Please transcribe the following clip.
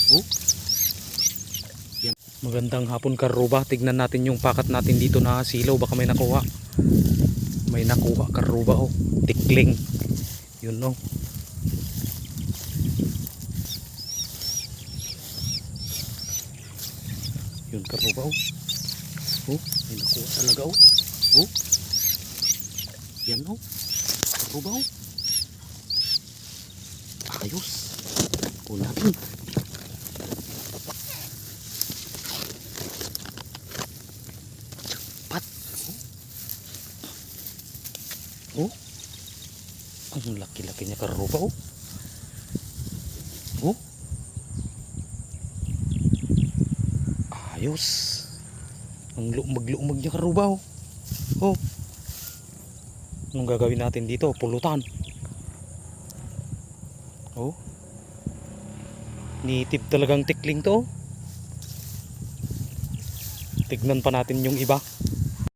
Oh. Yan. Magandang hapon karuba. Tignan natin yung pakat natin dito na silaw. Baka may nakuha. May nakuha karuba oh. Tikling. Yun oh. Yun karuba oh. Oh, may nakuha talaga oh. Oh. Yan oh. Karuba oh. Ayos. Kunin natin. Jackpot. Oh. Ang laki-laki niya karuba oh. Oh. Ayos. Ang lumag-lumag niya karuba oh. Oh. Anong gagawin natin dito? Pulutan. Oh. Nitib talagang tikling to. Tignan pa natin yung iba.